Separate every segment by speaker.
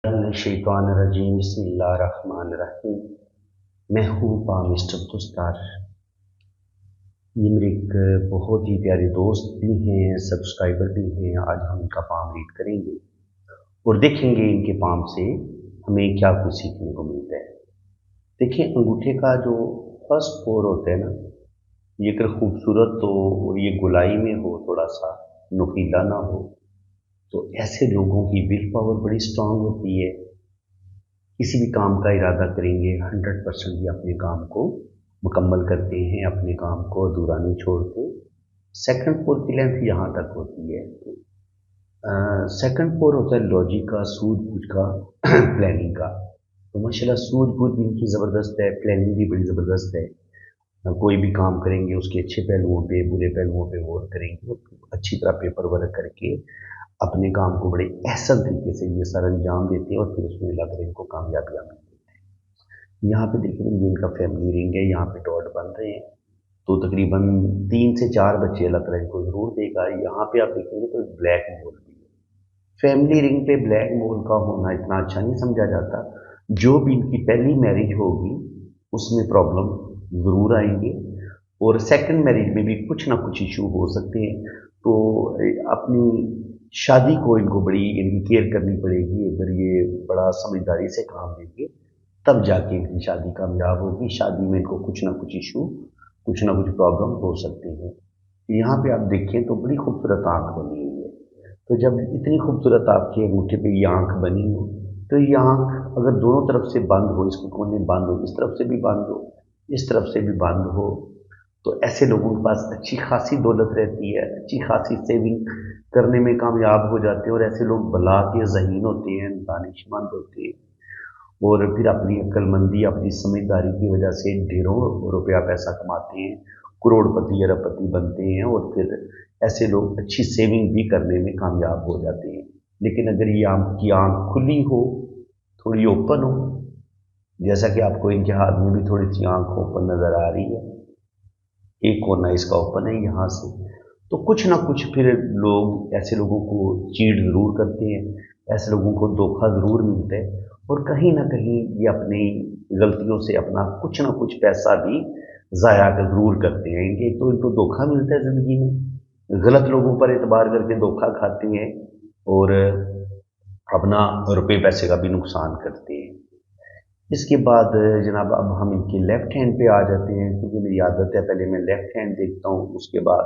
Speaker 1: शैतानिर्रजीम बिस्मिल्लाहिर्रहमानिर्रहीम। मैं हूँ मिस्टर दुस्तार। ये मेरे एक बहुत ही प्यारे दोस्त भी हैं, सब्सक्राइबर भी हैं। आज हम इनका पाम रीड करेंगे और देखेंगे इनके पाम से हमें क्या कुछ सीखने को मिलता है। देखिए, अंगूठे का जो फर्स्ट पोर होता है ना, ये अगर खूबसूरत हो और ये गोलाई में हो, थोड़ा सा नुकीला ना हो, तो ऐसे लोगों की विल पावर बड़ी स्ट्रांग होती है। किसी भी काम का इरादा करेंगे 100% ये अपने काम को मुकम्मल करते हैं, अपने काम को अधूरा नहीं छोड़ते। सेकंड पोर की लेंथ यहाँ तक होती है। सेकंड पोर होता है लॉजिक का, सूझबूझ का, प्लानिंग का। तो माशाल्लाह सूझबूझ भी इनकी ज़बरदस्त है, प्लानिंग भी बड़ी ज़बरदस्त है। कोई भी काम करेंगे उसके अच्छे पहलुओं पे, बुरे पहलुओं पे गौर करेंगे, अच्छी तरह पेपर वर्क करके अपने काम को बड़े एहसन तरीके से ये सर अंजाम देते हैं और फिर उसमें अल्लाह ताला इनको कामयाबियाँ मिलती हैं। यहाँ पे देखिए ये इनका फैमिली रिंग है, यहाँ पे डॉट बन रहे हैं, तो तकरीबन 3 से 4 बच्चे अल्लाह ताला इनको ज़रूर देगा। यहाँ पे आप देखेंगे तो ब्लैक मोल भी है। फैमिली रिंग पे ब्लैक मोल का होना इतना अच्छा नहीं समझा जाता। जो भी इनकी पहली मैरिज होगी उसमें प्रॉब्लम ज़रूर आएंगे और सेकंड मैरिज में भी कुछ ना कुछ इशू हो सकते हैं। तो अपनी शादी को इनको बड़ी इनकी केयर करनी पड़ेगी। अगर ये बड़ा समझदारी से काम लेंगे तब जाके इनकी शादी कामयाब होगी। शादी में इनको कुछ ना कुछ इशू, कुछ ना कुछ प्रॉब्लम हो सकती है। यहाँ पे आप देखें तो बड़ी खूबसूरत आंख बनी हुई है। तो जब इतनी खूबसूरत आपके अंगूठे पे ये आंख बनी हो, तो ये आंख अगर दोनों तरफ से बंद हो, इसके कोने बंद हो, इस तरफ से भी बंद हो, इस तरफ से भी बंद हो, तो ऐसे लोगों के पास अच्छी खासी दौलत रहती है, अच्छी खासी सेविंग करने में कामयाब हो जाते हैं। और ऐसे लोग बला के ज़हीन होते हैं, दानिशमंद होते हैं और फिर अपनी अक्लमंदी, अपनी समझदारी की वजह से ढेरों रुपया पैसा कमाते हैं, करोड़पति अरबपति बनते हैं और फिर ऐसे लोग अच्छी सेविंग भी करने में कामयाब हो जाते हैं। लेकिन अगर ये आपकी आँख खुली हो, थोड़ी ओपन हो, जैसा कि आपको इनके हाथ में भी थोड़ी सी आँख ओपन नज़र आ रही है, एक कोना इसका ओपन है यहाँ से, तो कुछ ना कुछ फिर लोग ऐसे लोगों को चीट ज़रूर करते हैं, ऐसे लोगों को धोखा ज़रूर मिलता है और कहीं ना कहीं ये अपनी गलतियों से अपना कुछ ना कुछ पैसा भी ज़ाया ज़रूर करते हैं। इनके तो इनको धोखा मिलता है ज़िंदगी में, गलत लोगों पर एतबार करके धोखा खाते हैं और अपना रुपये पैसे का भी नुकसान करते हैं। इसके बाद जनाब अब हम इनके लेफ़्ट हैंड पे आ जाते हैं, क्योंकि मेरी आदत है पहले मैं लेफ़्ट हैंड देखता हूँ, उसके बाद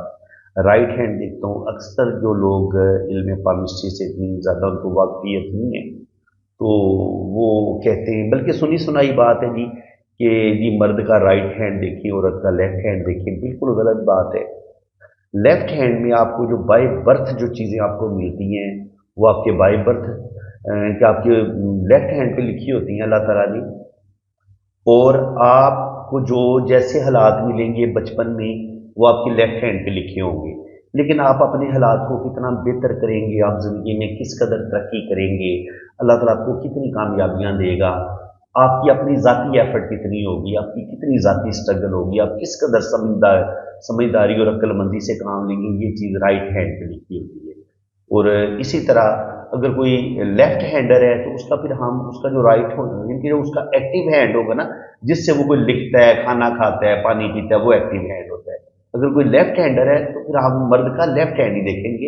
Speaker 1: राइट हैंड देखता हूँ। अक्सर जो लोग इल्म पामिस्ट्री से इतनी ज़्यादा उनको वाकफियत नहीं है, तो वो कहते हैं, बल्कि सुनी सुनाई बात है जी, कि जी मर्द का राइट हैंड देखिए, औरत का लेफ़्ट हैंड देखिए। बिल्कुल गलत बात है। लेफ़्ट हैंड में आपको जो बाय बर्थ जो चीज़ें आपको मिलती हैं, वो आपके बाय बर्थ कि आपके लेफ़्ट हैंड पे लिखी होती हैं अल्लाह ताला ने। और आपको जो जैसे हालात मिलेंगे बचपन में, वो आपके लेफ़्ट हैंड पे लिखे होंगे। लेकिन आप अपने हालात को कितना बेहतर करेंगे, आप ज़िंदगी में किस कदर तरक्की करेंगे, अल्लाह ताला आपको कितनी कामयाबियाँ देगा, आपकी अपनी ज़ाती एफ़र्ट कितनी होगी, आपकी कितनी ज़ाती स्ट्रगल होगी, आप किस कदर समझदारी और अक्लमंदी से काम लेंगे, ये चीज़ राइट हैंड पे लिखी होती है। और इसी तरह अगर कोई लेफ्ट हैंडर है तो उसका फिर हम उसका जो राइट हो, यानी जो उसका एक्टिव हैंड होगा ना, जिससे वो कोई लिखता है, खाना खाता है, पानी पीता है, वो एक्टिव हैंड होता है। अगर कोई लेफ्ट हैंडर है तो फिर हम मर्द का लेफ्ट हैंड ही देखेंगे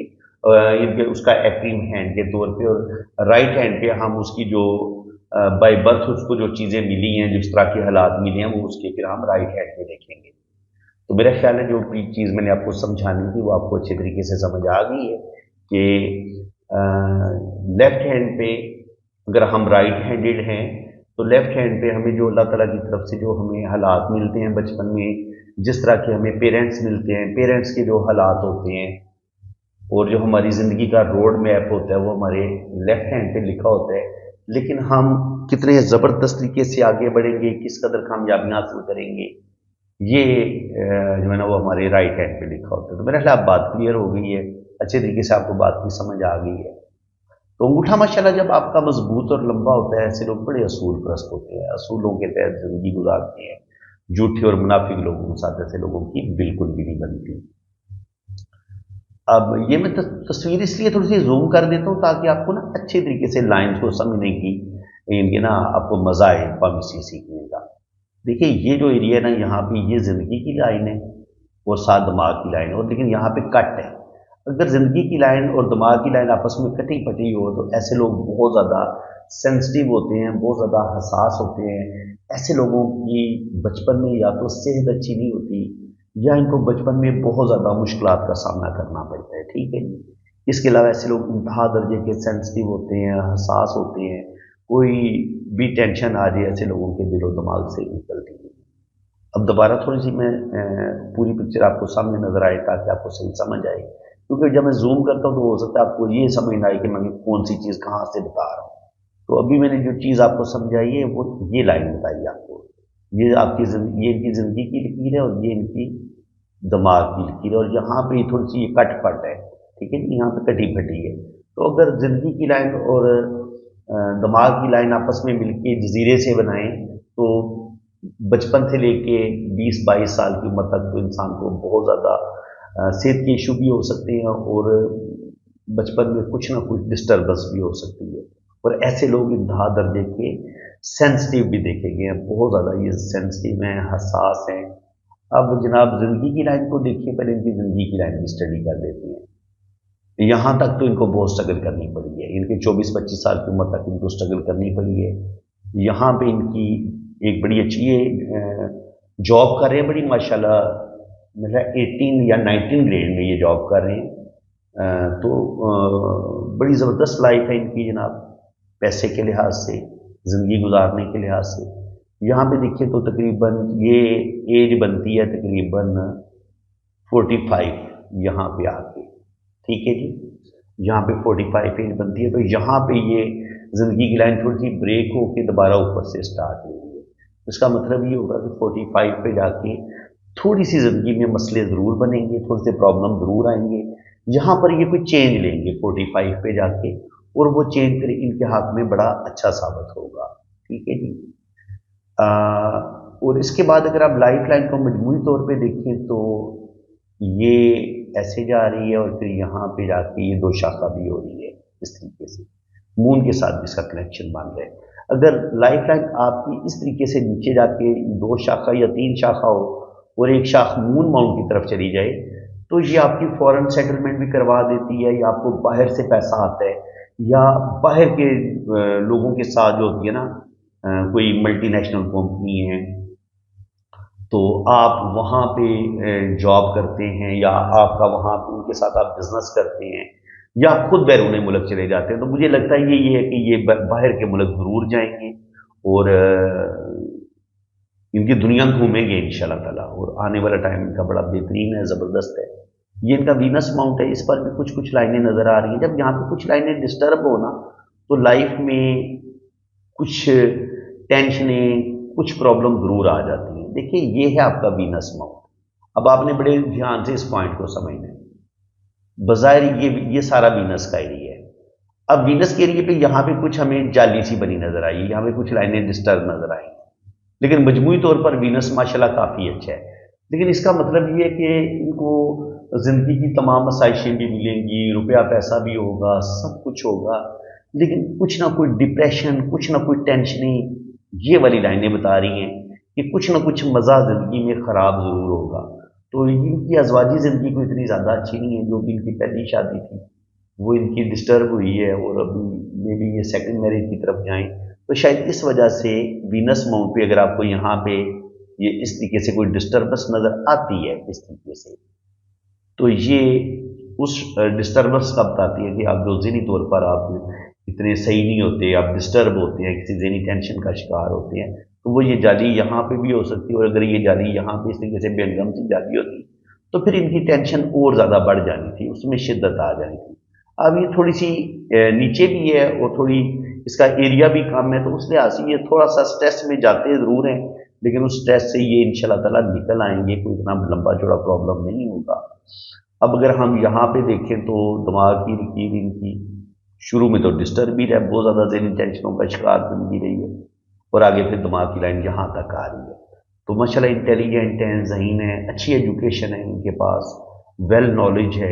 Speaker 1: इनके उसका एक्टिव हैंड के तौर पे, और राइट हैंड पे हम उसकी जो बाय बर्थ उसको जो चीज़ें मिली हैं, जिस तरह के हालात मिले हैं, वो उसके फिर हम राइट हैंड पे देखेंगे। तो मेरा ख्याल है जो भी चीज़ मैंने आपको समझानी थी वो आपको अच्छे तरीके से समझ आ गई है कि लेफ्ट हैंड पे अगर हम राइट हैंडेड हैं तो लेफ्ट हैंड पे हमें जो अल्लाह ताला की तरफ से जो हमें हालात मिलते हैं बचपन में, जिस तरह के हमें पेरेंट्स मिलते हैं, पेरेंट्स के जो हालात होते हैं और जो हमारी ज़िंदगी का रोड मैप होता है वो हमारे लेफ्ट हैंड पे लिखा होता है। लेकिन हम कितने ज़बरदस्त तरीके से आगे बढ़ेंगे, किस कदर कामयाबियाँ हासिल करेंगे, ये जो है ना वो हमारे राइट हैंड पे लिखा होता है। तो मेरा ख्याल अब बात क्लियर हो गई है, अच्छे तरीके से आपको बात की समझ आ गई है। तो अंगूठा माशाल्लाह जब आपका मजबूत और लंबा होता है, ऐसे लोग बड़े असूल परस्त होते हैं, असूलों के तहत ज़िंदगी गुजारते हैं। झूठे और मुनाफिक लोगों के साथ ऐसे लोगों की बिल्कुल भी नहीं बनती। अब ये मैं तस्वीर इसलिए थोड़ी सी जूम कर देता हूँ ताकि आपको ना अच्छे तरीके से लाइन को समझने की, इनके ना आपको मजा आए पॉलिसी सीखने का। देखिए ये जो एरिया है ना, यहाँ पे ये जिंदगी की लाइन है और साथ दिमाग की लाइन है, और लेकिन यहाँ पे कट है। अगर जिंदगी की लाइन और दिमाग की लाइन आपस में कटी पटी हो तो ऐसे लोग बहुत ज़्यादा सेंसिटिव होते हैं, बहुत ज़्यादा हसास होते हैं। ऐसे लोगों की बचपन में या तो सेहत अच्छी नहीं होती, या इनको बचपन में बहुत ज़्यादा मुश्किलात का सामना करना पड़ता है। ठीक है जी। इसके अलावा ऐसे लोग इंतहा दर्जे के सेंसिटिव होते हैं, हसास होते हैं। कोई भी टेंशन आ जाए ऐसे लोगों के दिलो दिमाग से निकलती है। अब दोबारा थोड़ी सी मैं पूरी पिक्चर आपको सामने नजर आए ताकि आपको सही समझ आए, क्योंकि जब मैं जूम करता हूँ तो हो सकता है आपको ये समझ ना आए कि मैं कौन सी चीज़ कहाँ से बता रहा हूँ। तो अभी मैंने जो चीज़ आपको समझाई है वो ये लाइन बताई आपको। ये आपकी ये इनकी ज़िंदगी की लकीर है और ये इनकी दिमाग की लकीर है, और यहाँ पे थोड़ी सी ये कट पट है। ठीक है जी, यहाँ पे कटी फटी है। तो अगर ज़िंदगी की लाइन और दिमाग की लाइन आपस में मिलके जजीरे से बनाएं तो बचपन से लेके 20-22 साल की उम्र तक तो इंसान को बहुत ज़्यादा सेहत के इशू भी हो सकते हैं, और बचपन में कुछ ना कुछ डिस्टर्बेंस भी हो सकती है। और ऐसे लोग इंतहा दर्जे के सेंसिटिव भी देखे गए हैं, बहुत ज़्यादा ये सेंसिटिव हैं, हसास हैं। अब जनाब ज़िंदगी की लाइन को देखिए, पहले इनकी ज़िंदगी की लाइन की स्टडी कर लेते हैं। यहाँ तक तो इनको बहुत स्ट्रगल करनी पड़ी है, इनके 24-25 साल की उम्र तक इनको स्ट्रगल करनी पड़ी है। यहाँ पे इनकी एक बड़ी अच्छी ये जॉब कर रहे हैं, बड़ी माशाल्लाह मतलब 18 या 19 ग्रेड में ये जॉब कर रहे हैं। तो बड़ी ज़बरदस्त लाइफ है इनकी जनाब, पैसे के लिहाज से, ज़िंदगी गुजारने के लिहाज से। यहाँ पे देखिए तो तकरीबन ये एज बनती है तकरीबन 45 यहाँ पे आके। ठीक है जी, यहाँ पे 45 एज बनती है, तो यहाँ पे ये ज़िंदगी की लाइन थोड़ी सी ब्रेक होके दोबारा ऊपर से स्टार्ट हो रही है। इसका मतलब ये होगा कि 45 पे जाके थोड़ी सी ज़िंदगी में मसले ज़रूर बनेंगे, थोड़े से प्रॉब्लम ज़रूर आएंगे। यहाँ पर ये कोई चेंज लेंगे 45 पे जाके, और वो चेंज फिर इनके हाथ में बड़ा अच्छा साबित होगा। ठीक है जी। और इसके बाद अगर आप लाइफ लाइन को मजमूई तौर पे देखें तो ये ऐसे जा रही है, और फिर यहाँ पे जाके ये 2 शाखा भी हो रही है इस तरीके से, मून के साथ जिसका कनेक्शन बन रहा है। अगर लाइफ लाइन आपकी इस तरीके से नीचे जाके 2 शाखा या 3 शाखा हो और एक शाख मून माउंट की तरफ चली जाए, तो ये आपकी फॉरेन सेटलमेंट भी करवा देती है, या आपको बाहर से पैसा आता है, या बाहर के लोगों के साथ जो होती है ना, कोई मल्टीनेशनल कंपनी है तो आप वहाँ पे जॉब करते हैं, या आपका वहाँ पे उनके साथ आप बिजनेस करते हैं, या आप खुद बैरून मुल्क चले जाते हैं, तो मुझे लगता है ये है कि ये बाहर के मुल्क ज़रूर जाएंगे और इनकी दुनिया घूमेंगे इंशाल्लाह ताला, और आने वाला टाइम इनका बड़ा बेहतरीन है, ज़बरदस्त है। ये इनका वीनस माउंट है, इस पर भी कुछ कुछ लाइनें नज़र आ रही हैं। जब यहाँ पे कुछ लाइनें डिस्टर्ब हो ना, तो लाइफ में कुछ टेंशनें, कुछ प्रॉब्लम ज़रूर आ जाती हैं। देखिए ये है आपका वीनस माउंट। अब आपने बड़े ध्यान से इस पॉइंट को समझना है। बज़ाहिर ये सारा वीनस का एरिया है। अब वीनस के एरिया पे यहाँ पे कुछ हमें जाली सी बनी नजर आई, यहाँ पे कुछ लाइनें डिस्टर्ब नजर आई, लेकिन मजमूई तौर पर वीनस माशाल्लाह काफ़ी अच्छा है। लेकिन इसका मतलब ये है कि इनको ज़िंदगी की तमाम आसाइशें भी मिलेंगी, रुपया पैसा भी होगा, सब कुछ होगा, लेकिन कुछ ना कुछ डिप्रेशन, कुछ ना कुछ टेंशनें, ये वाली लाइनें बता रही हैं कि कुछ ना कुछ मज़ा ज़िंदगी में ख़राब ज़रूर होगा। तो इनकी अज़वाजी ज़िंदगी को इतनी ज़्यादा अच्छी नहीं है, जो भी इनकी पहली शादी थी वो इनकी डिस्टर्ब हुई है, और अभी मे बी ये सेकंड मैरिज की तरफ जाएं, तो शायद इस वजह से वीनस माउंट पे अगर आपको यहाँ पे ये इस तरीके से कोई डिस्टर्बेंस नज़र आती है इस तरीके से, तो ये उस डिस्टर्बेंस का बताती है कि आप जो ज़हनी तौर पर आप इतने सही नहीं होते, आप डिस्टर्ब होते हैं, किसी ज़हनी टेंशन का शिकार होते हैं, तो वो ये जाली यहाँ पे भी हो सकती है। और अगर ये जाली यहाँ पे इस तरीके से बेनगम सी जाली होती तो फिर इनकी टेंशन और ज़्यादा बढ़ जानी थी, उसमें शिद्दत आ जानी थी। अब ये थोड़ी सी नीचे भी है और थोड़ी इसका एरिया भी कम है, तो उस लिहाज से ये थोड़ा सा स्ट्रेस में जाते ज़रूर हैं, लेकिन उस स्ट्रेस से ये इंशाल्लाह ताला निकल आएंगे, कोई इतना लंबा चौड़ा प्रॉब्लम नहीं होगा। अब अगर हम यहाँ पे देखें तो दिमाग की लकीर इनकी शुरू में तो डिस्टर्ब भी रहा, बहुत ज़्यादा ज़हनी टेंशनों का शिकार बन रही है, और आगे फिर दिमाग की लाइन यहाँ तक आ रही है। तो माशाल्लाह इंटेलिजेंट हैं, ज़हीन है, अच्छी एजुकेशन है इनके पास, वेल नॉलेज है।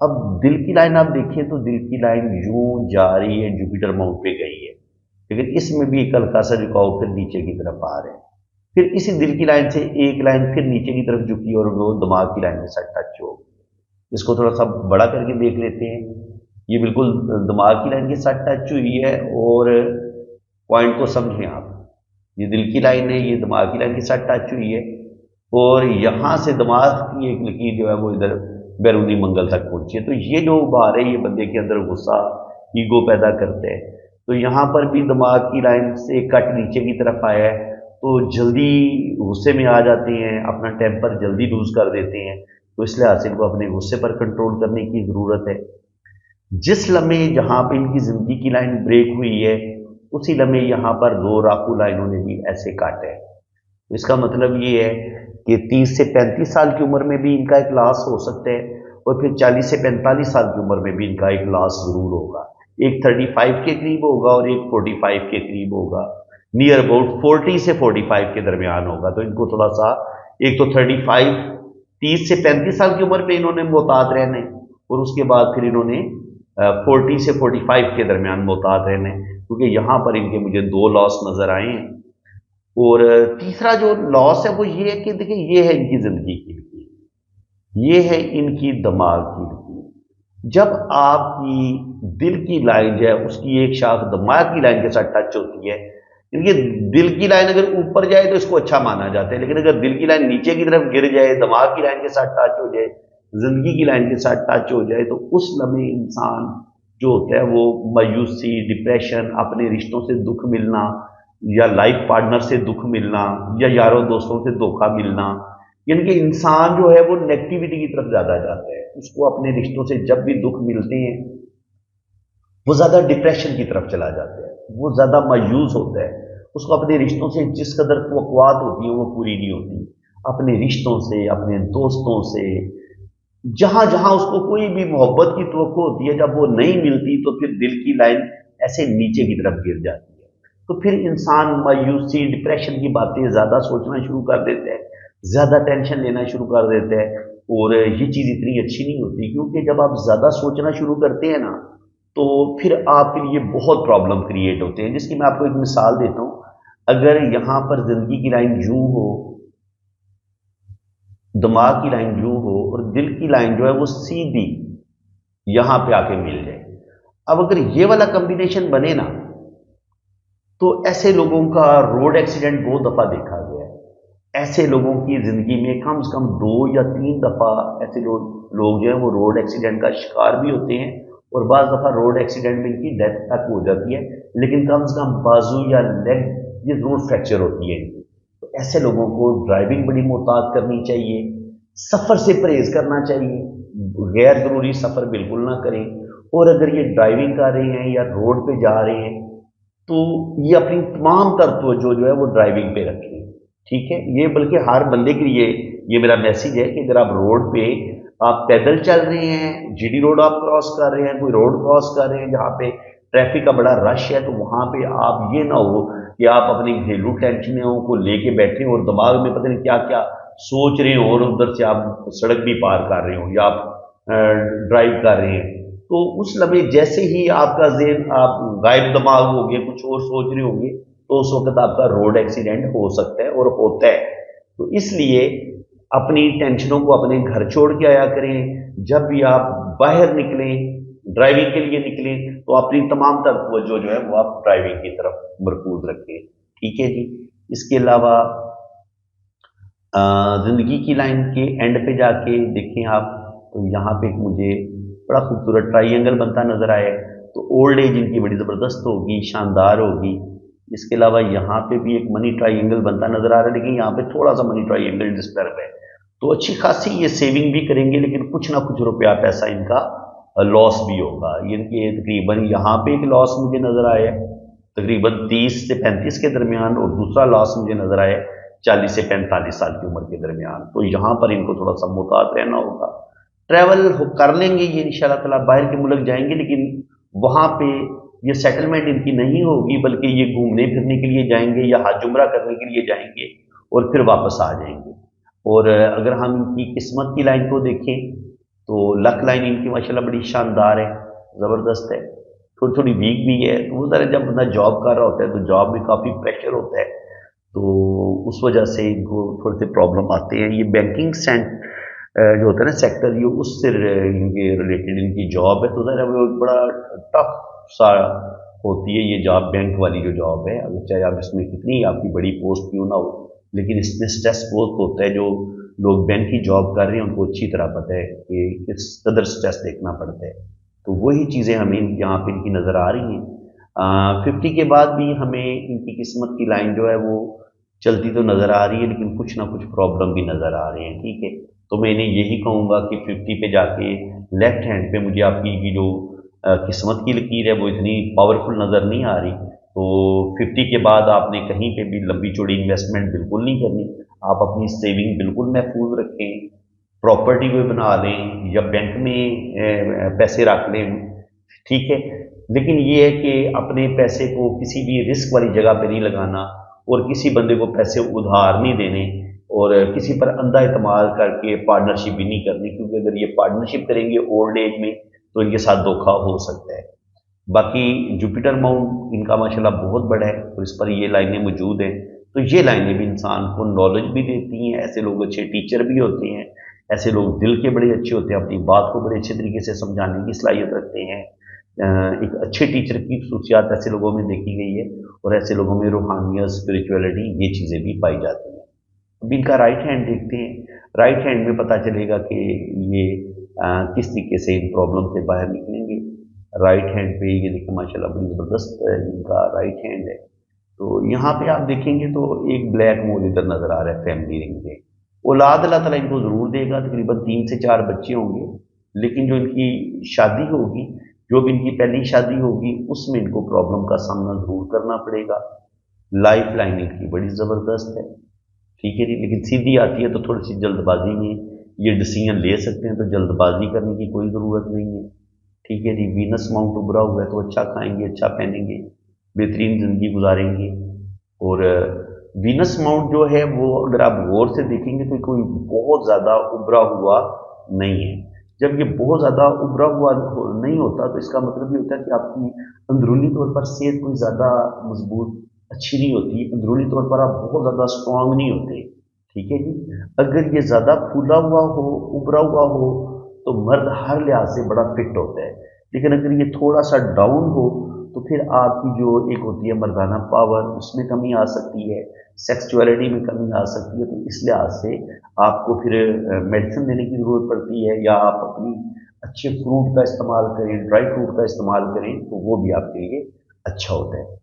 Speaker 1: अब दिल की लाइन आप देखिए तो दिल की लाइन यूं जा रही है, जुपिटर माउंट पे गई है, लेकिन इसमें भी एक हल्का सा झुकाव फिर नीचे की तरफ आ रहे हैं। फिर इसी दिल की लाइन से एक लाइन फिर नीचे की तरफ झुकी और वो दिमाग की लाइन के साथ टच हो। इसको थोड़ा सा बड़ा करके देख लेते हैं। ये बिल्कुल दिमाग की लाइन के साथ टच हुई है, और पॉइंट को समझें आप। ये दिल की लाइन है, ये दिमाग की लाइन के साथ टच हुई है, और यहाँ से दिमाग की एक लकीर जो है वो इधर बैरूनी मंगल तक पहुंची है। तो ये जो बार है ये बंदे के अंदर गुस्सा, ईगो पैदा करते हैं। तो यहाँ पर भी दिमाग की लाइन से कट नीचे की तरफ आया है, तो जल्दी गुस्से में आ जाते हैं, अपना टेम्पर जल्दी लूज कर देते हैं। तो इस लिहाज से इनको अपने गुस्से पर कंट्रोल करने की ज़रूरत है। जिस लम्हे जहाँ पे इनकी ज़िंदगी की लाइन ब्रेक हुई है, उसी लम्हे यहाँ पर दो राकू लाइनों ने भी ऐसे काटे हैं। इसका मतलब ये है कि 30 से 35 साल की उम्र में भी इनका एक लॉस हो सकता है, और फिर 40 से 45 साल की उम्र में भी इनका एक लॉस ज़रूर होगा। एक 35 के करीब होगा और एक 45 के करीब होगा, नियर अबाउट 40 से 45 के दरमियान होगा। तो इनको थोड़ा सा, एक तो 35 30 से 35 साल की उम्र पे इन्होंने मोहतात रहना है, और उसके बाद फिर इन्होंने 40 से 45 के दरमियान मोहतात रहना है, क्योंकि यहाँ पर इनके मुझे दो लॉस नज़र आए हैं। और तीसरा जो लॉस है वो ये है कि देखिए, ये है इनकी जिंदगी की लकीर, ये है इनकी दिमाग की लकीर। जब आपकी दिल की लाइन जो है उसकी एक शाख दिमाग की लाइन के साथ टच होती है, इनकी दिल की लाइन अगर ऊपर जाए तो इसको अच्छा माना जाता है, लेकिन अगर दिल की लाइन नीचे की तरफ गिर जाए, दिमाग की लाइन के साथ टच हो जाए, जिंदगी की लाइन के साथ टच हो जाए, तो उस लम्हे इंसान जो होता है वो मायूसी, डिप्रेशन, अपने रिश्तों से दुख मिलना, या लाइफ पार्टनर से दुख मिलना, या यारों दोस्तों से धोखा मिलना, यानी कि इंसान जो है वो नेगेटिविटी की तरफ ज्यादा जाता है। उसको अपने रिश्तों से जब भी दुख मिलते हैं वो ज्यादा डिप्रेशन की तरफ चला जाता है, वो ज्यादा मायूस होता है। उसको अपने रिश्तों से जिस कदर तवक्कुआत होती है वो पूरी नहीं होती, अपने रिश्तों से, अपने दोस्तों से, जहां जहां उसको कोई भी मोहब्बत की तवक्को होती है, जब वो नहीं मिलती तो फिर दिल की लाइन ऐसे नीचे की तरफ गिर जाती है। तो फिर इंसान मायूसी, डिप्रेशन की बातें ज़्यादा सोचना शुरू कर देते हैं, ज़्यादा टेंशन लेना शुरू कर देते हैं, और ये चीज़ इतनी अच्छी नहीं होती, क्योंकि जब आप ज़्यादा सोचना शुरू करते हैं ना, तो फिर आपके लिए बहुत प्रॉब्लम क्रिएट होते हैं। जिसकी मैं आपको एक मिसाल देता हूँ। अगर यहाँ पर ज़िंदगी की लाइन यूं हो, दिमाग की लाइन यूं हो, और दिल की लाइन जो है वो सीधी यहाँ पे आके मिल जाए, अब अगर ये वाला कॉम्बिनेशन बने ना, तो ऐसे लोगों का रोड एक्सीडेंट बहुत दफा देखा गया है। ऐसे लोगों की जिंदगी में कम से कम 2 या 3 दफा ऐसे लोग जो है वो रोड एक्सीडेंट का शिकार भी होते हैं, और बाज़ दफा रोड एक्सीडेंट में इनकी डेथ तक हो जाती है, लेकिन कम से कम बाजू या लेग ये जरूर फ्रैक्चर होती है इनकी। तो ऐसे लोगों को ड्राइविंग बड़ी मोहतात करनी चाहिए, सफ़र से परहेज करना चाहिए, गैर जरूरी सफ़र बिल्कुल ना करें। और अगर ये ड्राइविंग कर रहे हैं या रोड पे जा रहे हैं, तो ये अपनी तमाम तर तवज्जो जो है वो ड्राइविंग पे रखें। ठीक है, ये बल्कि हर बंदे के लिए ये मेरा मैसेज है कि अगर आप रोड पे, आप पैदल चल रहे हैं, जीडी रोड आप क्रॉस कर रहे हैं, कोई रोड क्रॉस कर रहे हैं जहाँ पे ट्रैफिक का बड़ा रश है, तो वहाँ पे आप ये ना हो कि आप अपनी घरेलू टेंशनों को लेके बैठे और दिमाग में पता नहीं क्या क्या सोच रहे हो, और उधर से आप सड़क भी पार कर रहे हो, या आप ड्राइव कर रहे हैं। तो उस लम्हे जैसे ही आपका ज़हन, आप गायब दिमाग हो गए, कुछ और सोच रहे होंगे, तो उस वक्त आपका रोड एक्सीडेंट हो सकता है, और होता है। तो इसलिए अपनी टेंशनों को अपने घर छोड़ के आया करें। जब भी आप बाहर निकलें, ड्राइविंग के लिए निकलें, तो अपनी तमाम तर तवज्जो जो है वो आप ड्राइविंग की तरफ मरकूज रखें। ठीक है जी। इसके अलावा ज़िंदगी की लाइन के एंड पे जाके देखें आप, तो यहाँ पे मुझे बड़ा खूबसूरत ट्राइंगल बनता नजर आया है। तो ओल्ड एज इनकी बड़ी ज़बरदस्त होगी, शानदार होगी। इसके अलावा यहाँ पे भी एक मनी ट्राइंगल बनता नजर आ रहा है, लेकिन यहाँ पे थोड़ा सा मनी ट्राइंगल डिस्टर्ब है। तो अच्छी खासी ये सेविंग भी करेंगे, लेकिन कुछ ना कुछ रुपया पैसा इनका लॉस भी होगा। इनके तकरीबन यहाँ पे एक लॉस मुझे नजर आया है तकरीबन 30 से 35 के दरमियान, और दूसरा लॉस मुझे नजर आया 40 से 45 साल की उम्र के दरमियान। तो यहाँ पर इनको थोड़ा सा मुहतात रहना होगा। ट्रैवल कर लेंगे ये इंशाल्लाह ताला, बाहर के मुल्क जाएंगे, लेकिन वहाँ पे ये सेटलमेंट इनकी नहीं होगी, बल्कि ये घूमने फिरने के लिए जाएंगे या हज उम्रा करने के लिए जाएंगे और फिर वापस आ जाएंगे। और अगर हम इनकी किस्मत की लाइन को देखें, तो लक लाइन इनकी माशाल्लाह बड़ी शानदार है, ज़बरदस्त है। थोड़ी थोड़ी वीक भी है, तो वो ज़रा जब बंदा जॉब कर रहा होता है तो जॉब में काफ़ी प्रेशर होता है, तो उस वजह से इनको थोड़े से प्रॉब्लम आते हैं। ये बैंकिंग जो होता है ना सेक्टर, ये उससे इनके रिलेटेड इनकी जॉब है, तो ज़रा वो बड़ा टफ सा होती है ये जॉब, बैंक वाली जो जॉब है। अगर चाहे आप इसमें कितनी आपकी बड़ी पोस्ट क्यों ना हो, लेकिन इसमें स्ट्रेस बहुत होता है। जो लोग बैंक की जॉब कर रहे हैं उनको अच्छी तरह पता है कि किस कदर स्ट्रेस देखना पड़ता है। तो वही चीज़ें हमें यहाँ पे इनकी नज़र आ रही हैं। 50 के बाद भी हमें इनकी किस्मत की लाइन जो है वो चलती तो नज़र आ रही है, लेकिन कुछ ना कुछ प्रॉब्लम भी नज़र आ रहे हैं, ठीक है। तो मैं इन्हें यही कहूँगा कि 50 पे जाके लेफ्ट हैंड पे मुझे आपकी की जो किस्मत की लकीर है वो इतनी पावरफुल नज़र नहीं आ रही। तो 50 के बाद आपने कहीं पे भी लंबी चौड़ी इन्वेस्टमेंट बिल्कुल नहीं करनी। आप अपनी सेविंग बिल्कुल महफूज रखें, प्रॉपर्टी कोई बना लें या बैंक में पैसे रख लें, ठीक है। लेकिन ये है कि अपने पैसे को किसी भी रिस्क वाली जगह पे नहीं लगाना, और किसी बंदे को पैसे उधार नहीं देने, और किसी पर अंधा इत्मीनान करके पार्टनरशिप भी नहीं करनी, क्योंकि अगर ये पार्टनरशिप करेंगे ओल्ड एज में तो इनके साथ धोखा हो सकता है। बाकी जुपिटर माउंट इनका माशाल्लाह बहुत बड़ा है और इस पर ये लाइनें मौजूद हैं, तो ये लाइनें भी इंसान को नॉलेज भी देती हैं। ऐसे लोग अच्छे टीचर भी होते हैं, ऐसे लोग दिल के बड़े अच्छे होते हैं, अपनी बात को बड़े अच्छे तरीके से समझाने की सलाहियत रखते हैं। एक अच्छे टीचर की खसूसियात ऐसे लोगों में देखी गई है, और ऐसे लोगों में रूहानियत, स्पिरिचुअलिटी, ये चीज़ें भी पाई जाती हैं। अभी इनका राइट हैंड देखते हैं। राइट हैंड में पता चलेगा कि ये किस तरीके से इन प्रॉब्लम से बाहर निकलेंगे। राइट हैंड पे ये देखिए माशाल्लाह बड़ी ज़बरदस्त इनका राइट हैंड है। तो यहाँ पे आप देखेंगे तो एक ब्लैक मोल इधर नज़र आ रहा है फैमिली रिंग पे। औलाद अल्लाह ताला इनको ज़रूर देगा, तकरीबन 3 से 4 बच्चे होंगे, लेकिन जो इनकी शादी होगी, जो भी इनकी पहली शादी होगी, उसमें इनको प्रॉब्लम का सामना ज़रूर करना पड़ेगा। लाइफ लाइन इनकी बड़ी ज़बरदस्त है, ठीक है जी, लेकिन सीधी आती है तो थोड़ी सी जल्दबाजी में ये डिसीजन ले सकते हैं, तो जल्दबाजी करने की कोई ज़रूरत नहीं है, ठीक है जी। वीनस माउंट उभरा हुआ है तो अच्छा खाएंगे, अच्छा पहनेंगे, बेहतरीन ज़िंदगी गुजारेंगे। और वीनस माउंट जो है वो अगर आप गौर से देखेंगे तो कोई बहुत ज़्यादा उभरा हुआ नहीं है। जब ये बहुत ज़्यादा उभरा हुआ नहीं होता तो इसका मतलब ये होता है कि आपकी अंदरूनी तौर पर सेहत कोई ज़्यादा मजबूत अच्छी नहीं होती, अंदरूनी तौर पर आप बहुत ज़्यादा स्ट्रांग नहीं होते, ठीक है जी। अगर ये ज़्यादा फूला हुआ हो, उभरा हुआ हो, तो मर्द हर लिहाज से बड़ा फिट होता है। लेकिन अगर ये थोड़ा सा डाउन हो तो फिर आपकी जो एक होती है मर्दाना पावर, उसमें कमी आ सकती है, सेक्सुअलिटी में कमी आ सकती है। तो इस लिहाज से आपको फिर मेडिसिन लेने की ज़रूरत पड़ती है, या आप अपनी अच्छे फ्रूट का इस्तेमाल करें, ड्राई फ्रूट का इस्तेमाल करें, तो वो भी आपके लिए अच्छा होता है।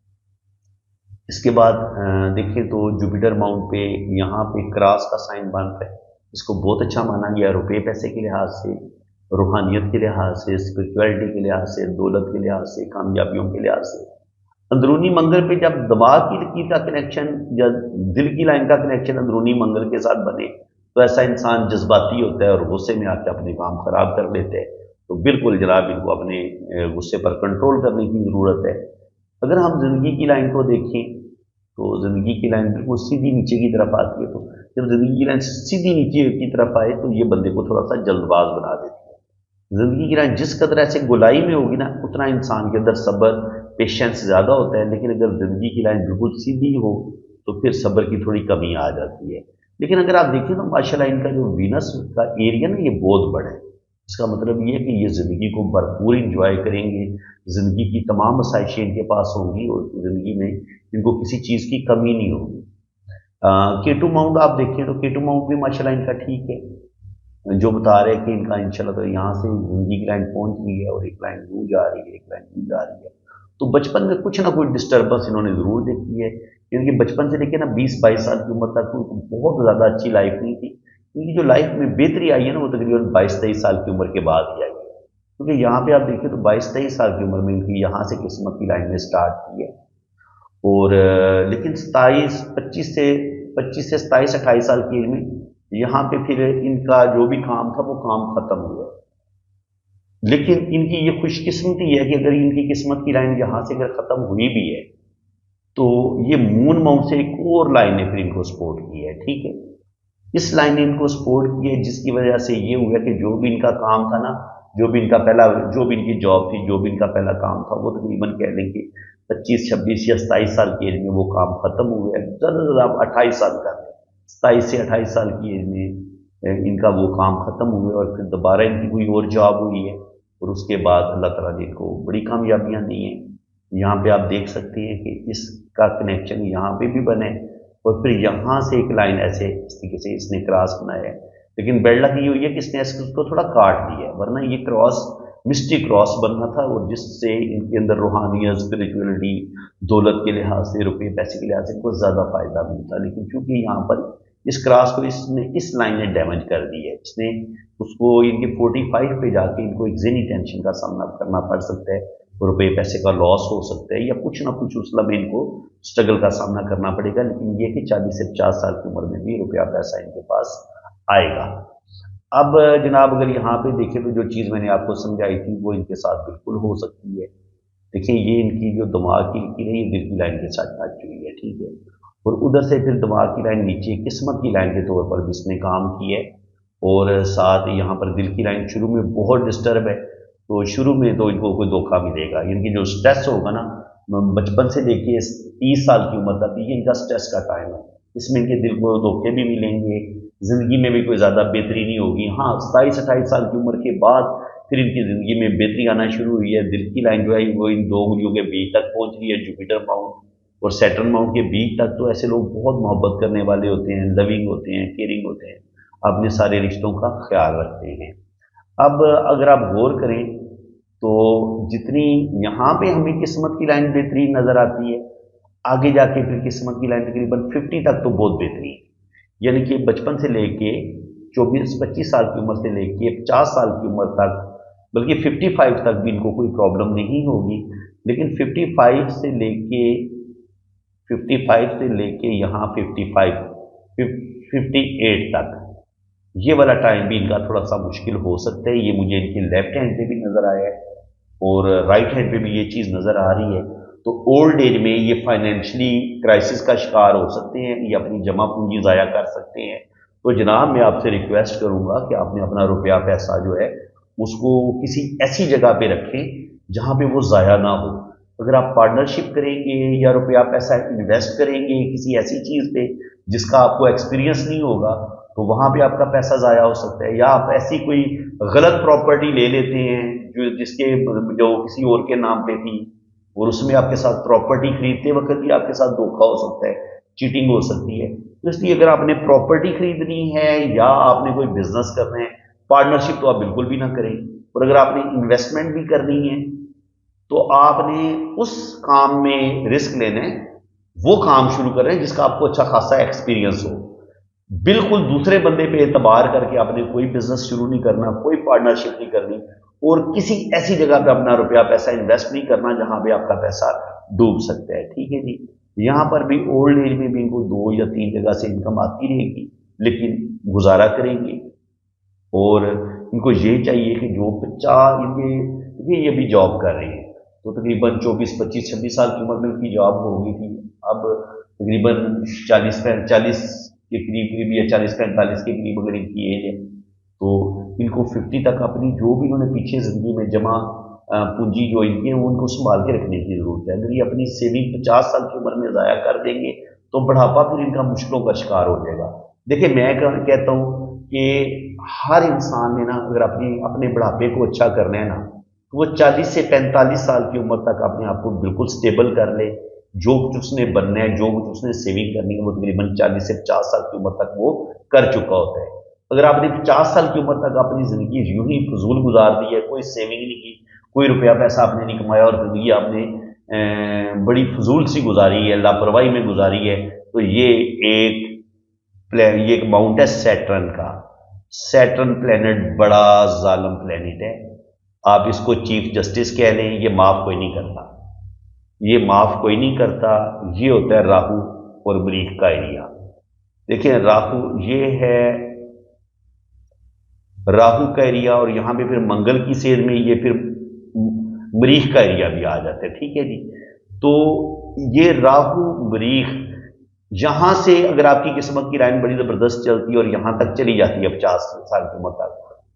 Speaker 1: इसके बाद देखें तो जुपिटर माउंट पे यहाँ पे क्रॉस का साइन बन रहा है। इसको बहुत अच्छा माना गया रुपये पैसे के लिहाज से, रूहानियत के लिहाज से, स्पिरिचुअलिटी के लिहाज से, दौलत के लिहाज से, कामयाबियों के लिहाज से। अंदरूनी मंगल पे जब दिमाग की लकीर का कनेक्शन या दिल की लाइन का कनेक्शन अंदरूनी मंगल के साथ बने, तो ऐसा इंसान जज्बाती होता है और गुस्से में आके अपने काम खराब कर लेते हैं। तो बिल्कुल जनाब इनको अपने गुस्से पर कंट्रोल करने की ज़रूरत है। अगर हम ज़िंदगी की लाइन को देखें तो ज़िंदगी की लाइन बिल्कुल सीधी नीचे की तरफ आती है। तो जब ज़िंदगी की लाइन सीधी नीचे की तरफ आए तो ये बंदे को थोड़ा सा जल्दबाज बना देती है। ज़िंदगी की लाइन जिस कदर ऐसे गोलाई में होगी ना, उतना इंसान के अंदर सब्र, पेशेंस ज़्यादा होता है। लेकिन अगर ज़िंदगी की लाइन बिल्कुल सीधी हो तो फिर सब्र की थोड़ी कमी आ जाती है। लेकिन अगर आप देखें तो माशाल्लाह इनका जो वीनस का एरिया ना, ये बहुत बड़ा है। इसका मतलब ये है कि ये ज़िंदगी को भरपूर इंजॉय करेंगे, ज़िंदगी की तमाम आसाइशें इनके पास होंगी और ज़िंदगी में इनको किसी चीज़ की कमी नहीं होगी। केटू माउंट आप देखें तो केटू माउंट भी माशाल्लाह इनका ठीक है, जो बता रहे हैं कि इनका इंशाल्लाह तो यहाँ से ज़िंदगी की लाइन पहुँच गई है, और एक लाइन यूँ जा रही है, एक लाइन यूँ जा रही है। तो बचपन में कुछ ना कुछ डिस्टर्बेंस इन्होंने ज़रूर देखी है, क्योंकि बचपन से लेकर ना 20-22 साल की उम्र तक उनको बहुत ज़्यादा अच्छी लाइफ नहीं थी। इनकी जो लाइफ में बेहतरी आई है ना, वो तकरीबन 22-23 साल की उम्र के बाद ही आई है। क्योंकि यहाँ पे आप देखिए तो 22-23 साल की उम्र में इनकी यहाँ से किस्मत की लाइन में स्टार्ट की है। और लेकिन 25 से 27-28 साल की एज में यहाँ पे फिर इनका जो भी काम था वो काम खत्म हुआ। लेकिन इनकी ये खुशकिस्मती है कि अगर इनकी किस्मत की लाइन यहाँ से अगर ख़त्म हुई भी है तो ये मून माउंट से एक और लाइन ने फिर इनको सपोर्ट की है, ठीक है। इस लाइन ने इनको सपोर्ट किया, जिसकी वजह से ये हुआ कि जो भी इनका काम था ना, जो भी इनकी जॉब थी, जो भी इनका पहला काम था, वो तकरीबन कह लेंगे 25, 26 या 27 साल की एज में वो काम खत्म हो गया। ज़्यादा से ज़्यादा 28 साल का, 27 से 28 साल की एज में इनका वो काम खत्म हुए और फिर दोबारा इनकी कोई और जॉब हुई है, और उसके बाद अल्लाह ताला ने इनको बड़ी कामयाबियां दी हैं। यहाँ पे आप देख सकते हैं कि इसका कनेक्शन यहाँ पे भी बने, और फिर यहाँ से एक लाइन ऐसे इस तरीके से इसने क्रॉस बनाया है। लेकिन बेड लक ये हुई है कि इसने उसको थोड़ा काट दिया है, वरना ये क्रॉस मिस्टिक क्रॉस बनना था, और जिससे इनके अंदर रूहानियत, स्पिरिचुअलिटी, दौलत के लिहाज से, रुपये पैसे के लिहाज से बहुत ज़्यादा फायदा मिलता। लेकिन चूंकि यहाँ पर इस क्रॉस को इसने इस लाइन ने डैमेज कर दी है, इसने उसको इनके 45 पे जाके इनको एक ज़हनी टेंशन का सामना करना पड़ सकता है, रुपये पैसे का लॉस हो सकता है, या कुछ ना कुछ उस लम्हे इनको स्ट्रगल का सामना करना पड़ेगा। लेकिन ये कि 40 से 50 साल की उम्र में भी रुपया पैसा इनके पास आएगा। अब जनाब अगर यहाँ पे देखें तो जो चीज़ मैंने आपको समझाई थी वो इनके साथ बिल्कुल हो सकती है। देखिए ये इनकी जो दिमाग की लकीर है ये दिल की लाइन के साथ टच हुई है, ठीक है, और उधर से फिर दिमाग की लाइन नीचे किस्मत की लाइन के तौर पर भी इसने काम किया है, और साथ यहाँ पर दिल की लाइन शुरू में बहुत डिस्टर्ब है, तो शुरू में तो इनको कोई धोखा मिलेगा। इनकी जो स्ट्रेस होगा ना, बचपन से लेके 30 साल की उम्र तक ये इनका स्ट्रेस का टाइम है, इसमें इनके दिल को धोखे भी मिलेंगे, ज़िंदगी में भी कोई ज़्यादा बेहतरी नहीं होगी। हाँ 27-28 साल की उम्र के बाद फिर इनकी ज़िंदगी में बेहतरी आना शुरू हुई है। दिल की लाइन जो है वो इन दो उंगलियों के बीच तक पहुंच रही है, जुपिटर माउंट और सैटर्न माउंट के बीच तक। तो ऐसे लोग बहुत मोहब्बत करने वाले होते हैं, लविंग होते हैं, केयरिंग होते हैं, अपने सारे रिश्तों का ख्याल रखते हैं। अब अगर आप गौर करें तो जितनी यहाँ पे हमें किस्मत की लाइन बेहतरीन नज़र आती है, आगे जाके फिर किस्मत की लाइन तकरीबन 50 तक तो बहुत बेहतरीन, यानी कि बचपन से लेके 24-25 साल की उम्र से लेके 50 साल की उम्र तक, बल्कि 55 तक भी इनको कोई प्रॉब्लम नहीं होगी। लेकिन 55 से लेके यहाँ 58 तक ये वाला टाइम भी इनका थोड़ा सा मुश्किल हो सकता है। ये मुझे इनके लेफ्ट हैंड पे भी नज़र आया है और राइट हैंड पे भी ये चीज़ नज़र आ रही है। तो ओल्ड एज में ये फाइनेंशियली क्राइसिस का शिकार हो सकते हैं, ये अपनी जमा पूंजी ज़ाया कर सकते हैं। तो जनाब मैं आपसे रिक्वेस्ट करूंगा कि आपने अपना रुपया पैसा जो है उसको किसी ऐसी जगह पे रखें जहां पे वो ज़ाया ना हो। अगर आप पार्टनरशिप करेंगे या रुपया पैसा इन्वेस्ट करेंगे किसी ऐसी चीज़ पे जिसका आपको एक्सपीरियंस नहीं होगा, तो वहां पे आपका पैसा ज़ाया हो सकता है। या आप ऐसी कोई गलत प्रॉपर्टी ले लेते हैं जो किसी और के नाम पे थी, और उसमें आपके साथ प्रॉपर्टी खरीदते वक्त भी आपके साथ धोखा हो सकता है, चीटिंग हो सकती है। तो इसलिए अगर आपने प्रॉपर्टी खरीदनी है या आपने कोई बिजनेस करना है, पार्टनरशिप तो आप बिल्कुल भी ना करें। और अगर आपने इन्वेस्टमेंट भी करनी है तो आपने उस काम में रिस्क लेना है, वो काम शुरू कर रहे हैं जिसका आपको अच्छा खासा एक्सपीरियंस हो। बिल्कुल दूसरे बंदे पे एतबार करके आपने कोई बिजनेस शुरू नहीं करना, कोई पार्टनरशिप नहीं करनी, और किसी ऐसी जगह पे अपना रुपया पैसा इन्वेस्ट नहीं करना जहां पे आपका पैसा डूब सकता है, ठीक है जी। यहां पर भी ओल्ड एज में भी इनको 2 या 3 जगह से इनकम आती रहेगी, लेकिन गुजारा करेंगे। और इनको ये चाहिए कि जो बच्चा ये भी जॉब कर रहे हैं, तो तकरीबन 24, 25, 26 साल की उम्र में उनकी जॉब हो गई थी। अब तकरीबन 40 के करीब या 40-45 के करीब अगर इनकी एज है, तो इनको 50 तक अपनी जो भी उन्होंने पीछे जिंदगी में जमा पूंजी जो इनकी है उनको संभाल के रखने की जरूरत है। अगर ये अपनी सेविंग 50 साल की उम्र में ज़ाया कर देंगे तो बुढ़ापा फिर इनका मुश्किलों का शिकार हो जाएगा। देखिए मैं कहता हूँ कि हर इंसान ने ना अगर अपने बुढ़ापे को अच्छा करना है ना, तो वो 40 से 45 साल की उम्र तक अपने आप को बिल्कुल स्टेबल कर ले। जो कुछ उसने बनना है, जो कुछ उसने सेविंग करनी है, वो तकरीबन 40 से 50 साल की उम्र तक वो कर चुका होता है। अगर आपने 50 साल की उम्र तक अपनी जिंदगी यूं ही फजूल गुजार दी है, कोई सेविंग नहीं की, कोई रुपया पैसा आपने नहीं कमाया और जिंदगी आपने बड़ी फजूल सी गुजारी है, लापरवाही में गुजारी है, तो ये एक माउंट है सैटर्न का। सैटर्न प्लेनेट बड़ा जालिम प्लेनेट है, आप इसको चीफ जस्टिस कह लें, ये माफ कोई नहीं करता, ये माफ कोई नहीं करता। ये होता है राहु और मरीख का एरिया। देखिए राहु ये है राहु का एरिया, और यहां पे फिर मंगल की सेध में ये फिर मरीख का एरिया भी आ जाता है, ठीक है जी। तो ये राहु मरीख یہاں سے اگر آپ کی قسمت کی لائن بڑی زبردست چلتی ہے اور یہاں تک چلی جاتی ہے 50 سال کی عمر تک،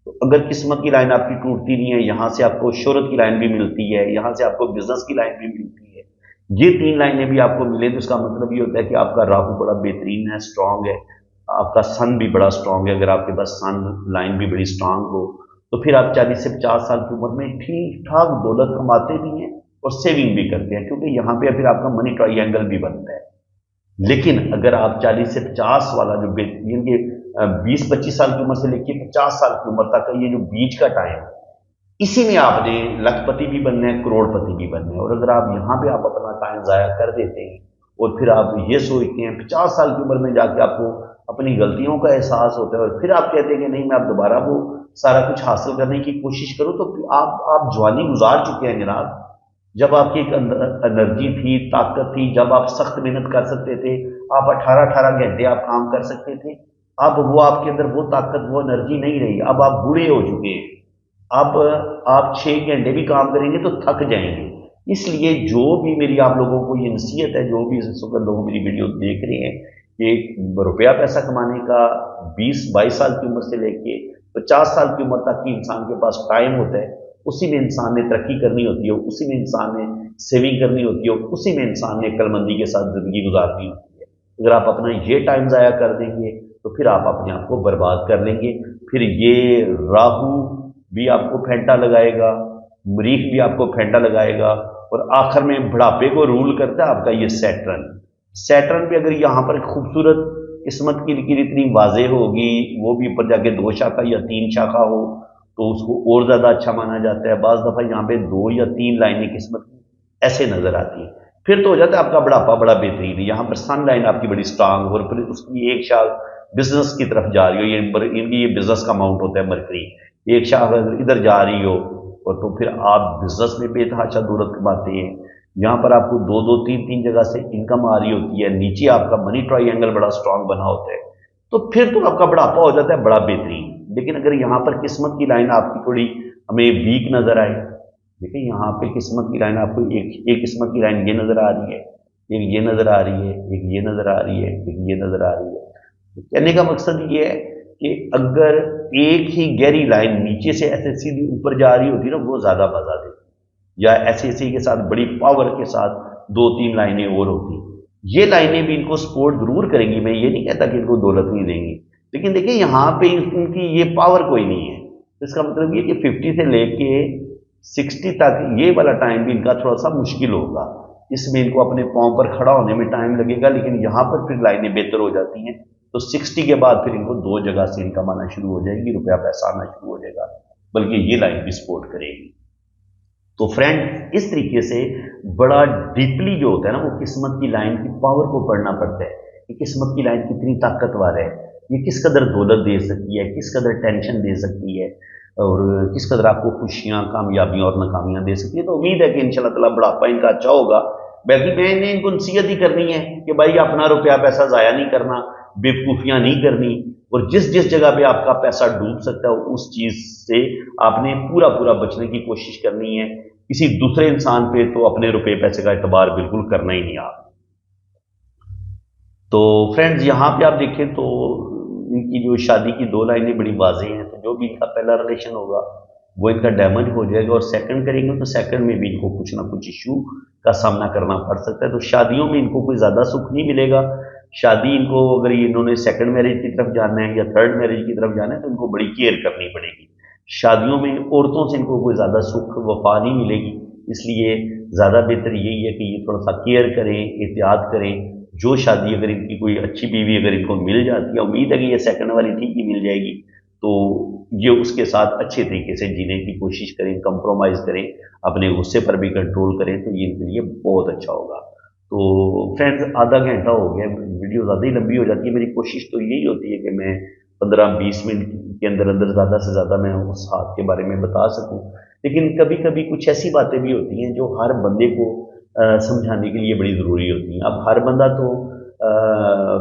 Speaker 1: تو اگر قسمت کی لائن آپ کی ٹوٹتی نہیں ہے، یہاں سے آپ کو شہرت کی لائن بھی ملتی ہے، یہاں سے آپ کو بزنس کی لائن بھی ملتی ہے، یہ تین لائنیں بھی آپ کو ملیں تو اس کا مطلب یہ ہوتا ہے کہ آپ کا راہو بڑا بہترین ہے، اسٹرانگ ہے، آپ کا سن بھی بڑا اسٹرانگ ہے۔ اگر آپ کے پاس سن لائن بھی بڑی اسٹرانگ ہو تو پھر آپ 40 سے 50 سال کی عمر میں ٹھیک ٹھاک دولت کماتے بھی ہیں اور سیونگ بھی کرتے ہیں، کیونکہ یہاں پہ پھر آپ کا منی ٹرائی اینگل بھی بنتا ہے۔ لیکن اگر آپ 40 سے 50 والا جو یعنی کہ 20 25 سال کی عمر سے لے کے 50 سال کی عمر تک کا یہ جو بیچ کا ٹائم، اسی میں آپ نے لکھ پتی بھی بننا ہے، کروڑ پتی بھی بننا ہے۔ اور اگر آپ یہاں پہ آپ اپنا ٹائم ضائع کر دیتے ہیں اور پھر آپ یہ سوچتے ہیں 50 سال کی عمر میں جا کے آپ کو اپنی غلطیوں کا احساس ہوتا ہے اور پھر آپ کہتے ہیں کہ نہیں میں اب دوبارہ وہ سارا کچھ حاصل کرنے کی کوشش کروں، تو آپ جوانی گزار چکے ہیں جناب۔ جب آپ کی ایک انرجی تھی، طاقت تھی، جب آپ سخت محنت کر سکتے تھے، آپ 18 18 گھنٹے آپ کام کر سکتے تھے، اب وہ آپ کے اندر وہ طاقت وہ انرجی نہیں رہی، اب آپ بوڑھے ہو چکے ہیں۔ اب آپ 6 گھنٹے بھی کام کریں گے تو تھک جائیں گے۔ اس لیے جو بھی میری آپ لوگوں کو یہ نصیحت ہے، جو بھی اس وقت لوگ میری ویڈیو دیکھ رہے ہیں، کہ روپیہ پیسہ کمانے کا 20 22 سال کی عمر سے لے کے 50 سال کی عمر تک کی انسان کے پاس ٹائم ہوتا ہے، اسی میں انسان نے ترقی کرنی ہوتی ہے، اسی میں انسان نے سیونگ کرنی ہوتی ہے، اسی میں انسان نے عقل مندی کے ساتھ زندگی گزارنی ہوتی ہے۔ اگر آپ اپنا یہ ٹائم ضائع کر دیں گے تو پھر آپ اپنے آپ کو برباد کر لیں گے۔ پھر یہ راہو بھی آپ کو پھینٹا لگائے گا، مریخ بھی آپ کو پھینٹا لگائے گا، اور آخر میں بڑھاپے کو رول کرتا ہے آپ کا یہ سیٹرن۔ سیٹرن بھی اگر یہاں پر ایک خوبصورت قسمت کی لکیر اتنی واضح ہوگی، وہ بھی اوپر جا کے 2 شاخہ یا 3 شاخہ ہو تو اس کو اور زیادہ اچھا مانا جاتا ہے۔ بعض دفعہ یہاں پہ 2 یا 3 لائنیں قسمت کی ایسے نظر آتی ہیں، پھر تو ہو جاتا ہے آپ کا بڑھاپا بڑا بہترین ہے۔ یہاں پر سن لائن آپ کی بڑی اسٹرانگ ہو اور پھر اس کی ایک شاخ بزنس کی طرف جا رہی ہو، ان کی یہ بزنس کا ماؤنٹ ہوتا ہے مرکری، ایک شاخ ادھر جا رہی ہو، اور تو پھر آپ بزنس میں بے تحاشا دولت کماتے ہیں۔ یہاں پر آپ کو 2 2 3 3 جگہ سے انکم آ رہی ہوتی ہے، نیچے آپ کا منی ٹرائی اینگل بڑا اسٹرانگ بنا ہوتا ہے، تو پھر تو آپ کا بڑھاپا ہو جاتا ہے بڑا بہترین۔ لیکن اگر یہاں پر قسمت کی لائن آپ کی تھوڑی ہمیں ویک نظر آئے، دیکھیں یہاں پہ قسمت کی لائن آپ کو ایک قسمت کی لائن یہ نظر آ رہی ہے، ایک یہ نظر آ رہی ہے، ایک یہ نظر آ رہی ہے، ایک یہ نظر آ رہی ہے۔ کہنے کا مقصد یہ ہے کہ اگر ایک ہی گہری لائن نیچے سے ایسے سیدھی اوپر جا رہی ہوتی نا، وہ زیادہ مزہ دیتی، یا ایسے اسی کے ساتھ بڑی پاور کے ساتھ 2 3 لائنیں اور ہوتی، یہ لائنیں بھی ان کو سپورٹ ضرور کریں گی۔ میں یہ نہیں کہتا کہ ان کو دولت نہیں دیں گی، لیکن دیکھیں یہاں پہ ان کی یہ پاور کوئی نہیں ہے۔ اس کا مطلب یہ کہ 50 سے لے کے 60 تک یہ والا ٹائم بھی ان کا تھوڑا سا مشکل ہوگا، اس میں ان کو اپنے پاؤں پر کھڑا ہونے میں ٹائم لگے گا، لیکن یہاں پر پھر لائنیں بہتر ہو جاتی ہیں، تو 60 کے بعد پھر ان کو 2 جگہ سے انکم آنا شروع ہو جائے گی، روپیہ پیسہ آنا شروع ہو جائے گا، بلکہ یہ لائن بھی سپورٹ کرے گی۔ تو فرینڈ اس طریقے سے بڑا ڈیپلی جو ہوتا ہے نا، وہ قسمت کی لائن کی پاور کو پڑھنا پڑتا ہے کہ قسمت کی لائن کتنی طاقتور ہے، یہ کس قدر دولت دے سکتی ہے، کس قدر ٹینشن دے سکتی ہے، اور کس قدر آپ کو خوشیاں، کامیابیاں اور ناکامیاں دے سکتی ہے۔ تو امید ہے کہ انشاءاللہ تعالیٰ بڑھاپا ان کا اچھا ہوگا۔ باقی میں نے ان کو نصیحت ہی کرنی ہے کہ بھائی اپنا روپیہ پیسہ ضائع نہیں کرنا، بیوقوفیاں نہیں کرنی، اور جس جگہ پہ آپ کا پیسہ ڈوب سکتا ہے اس چیز سے آپ نے پورا بچنے کی کوشش کرنی ہے۔ کسی دوسرے انسان پہ تو اپنے روپے پیسے کا اعتبار بالکل کرنا ہی نہیں آپ۔ تو فرینڈز یہاں پہ آپ دیکھیں تو ان کی جو شادی کی 2 لائنیں بڑی واضح ہیں، تو جو بھی ان کا پہلا ریلیشن ہوگا وہ ان کا ڈیمیج ہو جائے گا، اور سیکنڈ کریں گے تو سیکنڈ میں بھی ان کو کچھ نہ کچھ ایشو کا سامنا کرنا پڑ سکتا ہے۔ تو شادیوں میں ان کو کوئی زیادہ سکھ نہیں ملے گا۔ شادی ان کو اگر انہوں نے سیکنڈ میرج کی طرف جانا ہے یا تھرڈ میرج کی طرف جانا ہے تو ان کو بڑی کیئر کرنی پڑے گی۔ شادیوں میں عورتوں سے ان کو کوئی زیادہ سکھ وفا نہیں ملے گی، اس لیے زیادہ بہتر یہی ہے کہ یہ تھوڑا سا کیئر کریں، احتیاط کریں۔ جو شادی اگر ان کی کوئی اچھی بیوی اگر ان کو مل جاتی ہے، امید ہے کہ یہ سیکنڈ والی ٹھیک ہی مل جائے گی، تو یہ اس کے ساتھ اچھے طریقے سے جینے کی کوشش کریں، کمپرومائز کریں، اپنے غصے پر بھی کنٹرول کریں، تو یہ ان کے لیے بہت اچھا ہوگا۔ تو فرینڈز آدھا گھنٹہ ہو گیا، ویڈیو زیادہ ہی لمبی ہو جاتی ہے۔ میری کوشش تو یہی ہوتی ہے کہ میں 15 20 منٹ کے اندر زیادہ سے زیادہ میں اس ہاتھ کے بارے میں بتا سکوں، لیکن کبھی کبھی کچھ ایسی باتیں بھی ہوتی ہیں جو ہر بندے کو سمجھانے کے لیے بڑی ضروری ہوتی ہیں۔ اب ہر بندہ تو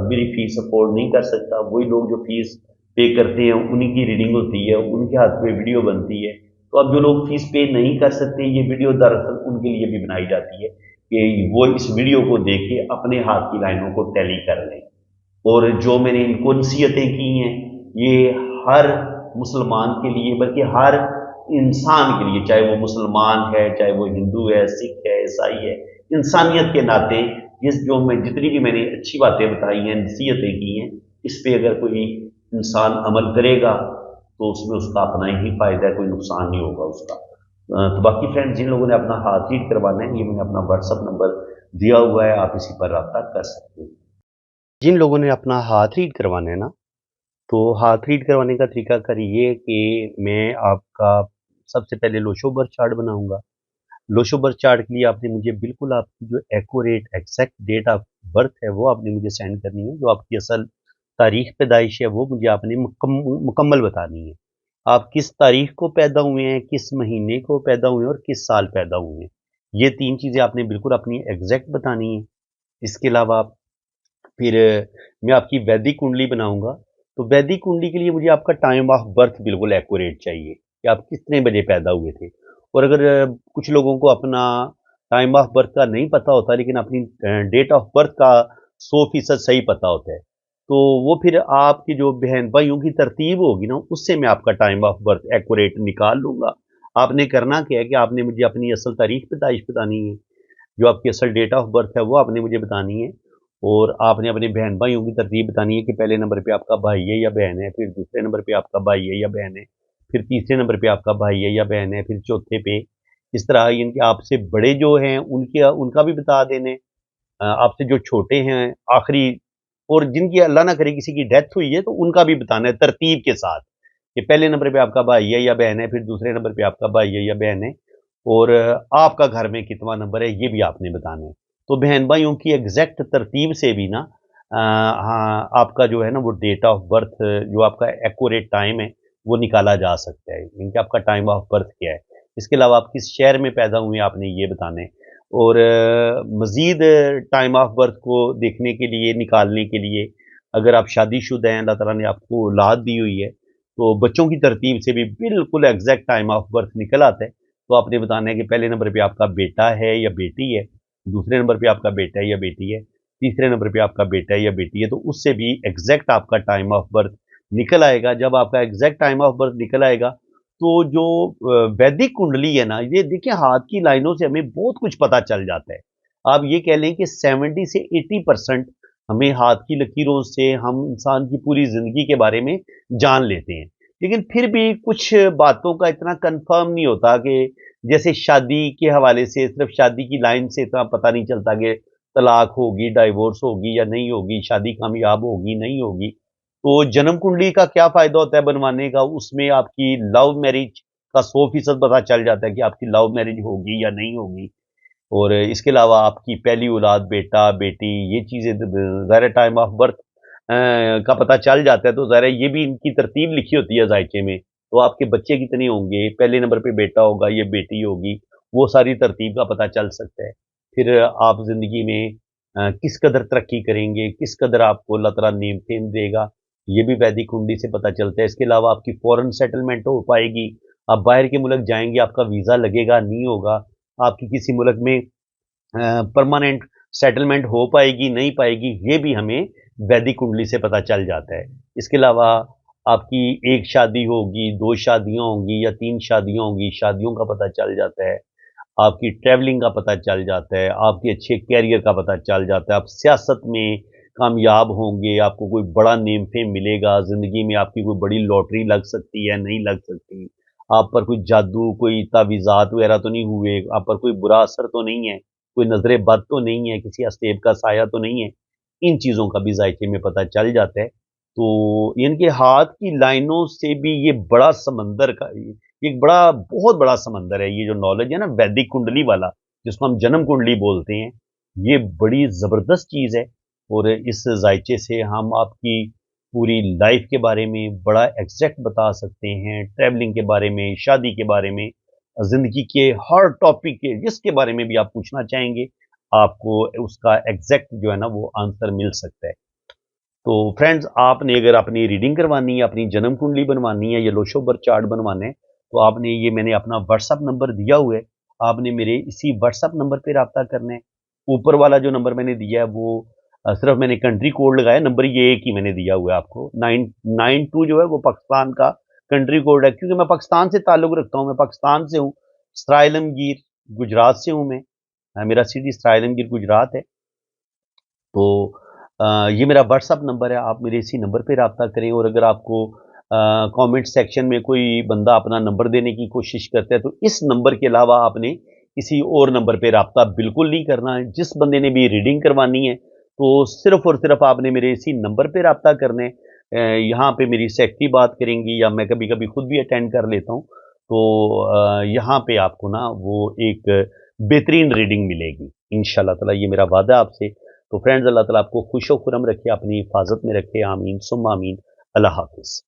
Speaker 1: میری فیس افورڈ نہیں کر سکتا، وہی لوگ جو فیس پے کرتے ہیں انہیں کی ریڈنگ ہوتی ہے، ان کے ہاتھ پہ ویڈیو بنتی ہے۔ تو اب جو لوگ فیس پے نہیں کر سکتے، یہ ویڈیو دراصل ان کے لیے بھی بنائی جاتی ہے कि वो इस वीडियो को देख के अपने हाथ की लाइनों को टैली कर लें। और जो मैंने इनको नसीहतें की हैं, ये हर मुसलमान के लिए, बल्कि हर इंसान के लिए, चाहे वो मुसलमान है, चाहे वो हिंदू है, सिख है, ईसाई है, इंसानियत के नाते जितनी भी मैंने अच्छी बातें बताई हैं, नसीहतें की हैं, इस पे अगर कोई इंसान अमल करेगा तो उसमें उसका अपना ही फायदा है, कोई नुकसान नहीं होगा उसका। तो बाकी फ्रेंड्स, जिन लोगों ने अपना हार्ट रीड करवाना है, ये मैंने अपना व्हाट्सअप नंबर दिया हुआ है, आप इसी पर रब्ता कर सकते हैं। जिन लोगों ने अपना हाथ रीड करवाना है ना, तो हाथ रीड करवाने का तरीकाकार ये है कि मैं आपका सबसे पहले लोशो बर्थ चार्ट बनाऊंगा। लोशो बर्थ चार्ट के लिए आपने मुझे बिल्कुल आपकी जो accurate exact date of birth है वो आपने मुझे सेंड करनी है। जो आपकी असल तारीख पैदाइश है वो मुझे आपने मुकम्मल बतानी है। आप किस तारीख को पैदा हुए हैं, किस महीने को पैदा हुए हैं और किस साल पैदा हुए हैं, ये 3 चीज़ें आपने बिल्कुल अपनी एग्जैक्ट बतानी है। इसके अलावा फिर मैं आपकी वैदिक कुंडली बनाऊंगा। तो वैदिक कुंडली के लिए मुझे आपका टाइम ऑफ बर्थ बिल्कुल एक्यूरेट चाहिए कि आप कितने बजे पैदा हुए थे। और अगर कुछ लोगों को अपना टाइम ऑफ बर्थ का नहीं पता होता लेकिन अपनी डेट ऑफ बर्थ का 100% सही पता होता है, तो वो फिर आपकी जो बहन भाइयों की तरतीब होगी ना, उससे मैं आपका टाइम ऑफ बर्थ एक्यूरेट निकाल लूँगा। आपने करना क्या है कि आपने मुझे अपनी असल तारीख पैदाइश बतानी है, जो आपकी असल डेट ऑफ बर्थ है वो आपने मुझे बतानी है। और आपने अपने बहन भाइयों की तरतीब बतानी है कि पहले नंबर पे आपका भाई है या बहन है, फिर दूसरे नंबर पे आपका भाई है या बहन है, फिर तीसरे नंबर पे आपका भाई है या बहन है, फिर चौथे पे। इस तरह इनके आपसे बड़े जो हैं उनके उनका भी बता देने, आपसे जो छोटे हैं आखिरी, और जिनकी अल्लाह ना करे किसी की डेथ हुई है तो उनका भी बताना है तरतीब के साथ कि पहले नंबर पे आपका भाई है या बहन है, फिर दूसरे नंबर पे आपका भाई है या बहन है, और आपका घर में कितना नंबर है ये भी आपने बताना है। तो बहन भाइयों की एग्जैक्ट तरतीब से भी ना हाँ, आपका जो है ना वो डेट ऑफ बर्थ, जो आपका एक्यूरेट टाइम है वो निकाला जा सकता है, इनका आपका टाइम ऑफ बर्थ क्या है। इसके अलावा आप किस शहर में पैदा हुए हैं आपने ये बताना है। और मज़ीद टाइम ऑफ बर्थ को देखने के लिए, निकालने के लिए, अगर आप शादीशुदा हैं, अल्लाह ताला ने आपको औलाद दी हुई है, तो बच्चों की तरतीब से भी बिल्कुल एग्जैक्ट टाइम ऑफ बर्थ निकल आता है। तो आपने बताना है कि पहले नंबर पे आपका बेटा है या बेटी है, दूसरे नंबर पे आपका बेटा है या बेटी है, तीसरे नंबर पे आपका बेटा है या बेटी है, तो उससे भी एग्जैक्ट आपका टाइम ऑफ बर्थ निकल आएगा। जब आपका एग्जैक्ट टाइम ऑफ बर्थ निकल आएगा, तो जो वैदिक कुंडली है ना, ये देखिए हाथ की लाइनों से हमें बहुत कुछ पता चल जाता है। आप ये कह लें कि 70 से 80% हमें हाथ की लकीरों से हम इंसान की पूरी ज़िंदगी के बारे में जान लेते हैं। लेकिन फिर भी कुछ बातों का इतना कन्फर्म नहीं होता कि जैसे शादी के हवाले से सिर्फ शादी की लाइन से इतना पता नहीं चलता कि तलाक होगी, डाइवोर्स होगी या नहीं होगी, शादी कामयाब होगी, नहीं होगी। तो जन्म कुंडली का क्या फ़ायदा होता है बनवाने का? उसमें आपकी लव मैरिज का 100% पता चल जाता है कि आपकी लव मैरिज होगी या नहीं होगी। और इसके अलावा आपकी पहली औलाद बेटा, बेटी, ये चीज़ें ज़ाहिर है टाइम ऑफ बर्थ का पता चल जाता है, तो ज़ाहिर है ये भी इनकी तरतीब लिखी होती है ज़ायचे में। तो आपके बच्चे कितने होंगे, पहले नंबर पे बेटा होगा, ये बेटी होगी, वो सारी तरतीब का पता चल सकता है। फिर आप ज़िंदगी में किस कदर तरक्की करेंगे, किस कदर आपको अल्लाह ताला नेम-फेम देगा, ये भी वैदिक कुंडली से पता चलता है। इसके अलावा आपकी फ़ॉरेन सेटलमेंट हो पाएगी, आप बाहर के मुल्क जाएँगे, आपका वीज़ा लगेगा, नहीं होगा, आपकी किसी मुल्क में परमानेंट सेटलमेंट हो पाएगी, नहीं पाएगी, ये भी हमें वैदिक कुंडली से पता चल जाता है। इसके अलावा आपकी 1 शादी होगी, 2 शादियाँ होंगी या 3 शादियाँ होंगी, शादियों का पता चल जाता है। आपकी ट्रैवलिंग का पता चल जाता है, आपके अच्छे करियर का पता चल जाता है, आप सियासत में कामयाब होंगे, आपको कोई बड़ा नेम फेम मिलेगा, ज़िंदगी में आपकी कोई बड़ी लॉटरी लग सकती है, नहीं लग सकती। आप पर कोई जादू, कोई तावीज़ात वगैरह तो नहीं हुए, आप पर कोई बुरा असर तो नहीं है, कोई नज़र बद तो नहीं है, किसी हस्तेब का साया तो नहीं है। इन चीज़ों का भी ज़ायके में पता चल जाता है। तो इनके हाथ की लाइनों से भी ये बड़ा समंदर का एक बड़ा बहुत बड़ा समंदर है, ये जो नॉलेज है ना वैदिक कुंडली वाला, जिसको हम जन्म कुंडली बोलते हैं, ये बड़ी ज़बरदस्त चीज़ है। और इस ज़ायचे से हम आपकी पूरी लाइफ के बारे में बड़ा एग्जैक्ट बता सकते हैं, ट्रैवलिंग के बारे में, शादी के बारे में, ज़िंदगी के हर टॉपिक के जिसके बारे में भी आप पूछना चाहेंगे, आपको उसका एग्जैक्ट जो है ना वो आंसर मिल सकता है। तो फ्रेंड्स, आपने अगर अपनी रीडिंग करवानी है, अपनी जन्म कुंडली बनवानी है या लोशो बर्थ चार्ट बनवाने हैं, तो आपने ये मैंने अपना व्हाट्सअप नंबर दिया हुआ है, आपने मेरे इसी व्हाट्सअप नंबर पे रब्ता करना है। ऊपर वाला जो नंबर मैंने दिया है वो सिर्फ मैंने कंट्री कोड लगाया, नंबर ये एक ही मैंने दिया हुआ है आपको। 992 जो है वो पाकिस्तान का कंट्री कोड है, क्योंकि मैं पाकिस्तान से ताल्लुक़ रखता हूँ, मैं पाकिस्तान से हूँ, सराय आलमगीर गुजरात से हूँ मैं। मेरा सिटी सराय आलमगीर गुजरात है। तो ये मेरा व्हाट्सअप नंबर है, आप मेरे इसी नंबर पे राब्ता करें। और अगर आपको कमेंट सेक्शन में कोई बंदा अपना नंबर देने की कोशिश करता है तो इस नंबर के अलावा आपने किसी और नंबर पे राब्ता बिल्कुल नहीं करना है। जिस बंदे ने भी रीडिंग करवानी है तो सिर्फ और सिर्फ आपने मेरे इसी नंबर पे राब्ता करना है। यहाँ पे मेरी सेक्रेटरी बात करेंगी या मैं कभी कभी खुद भी अटेंड कर लेता हूँ। तो यहाँ पे आपको ना वो एक बेहतरीन रीडिंग मिलेगी इंशाल्लाह ताला, ये मेरा वादा आपसे। तो फ्रेंड्स, अल्लाह ताला आपको खुश व खुरम रखे, अपनी हिफाजत में रखे, आमीन सुम्मा आमीन। अल्लाह हाफिज़।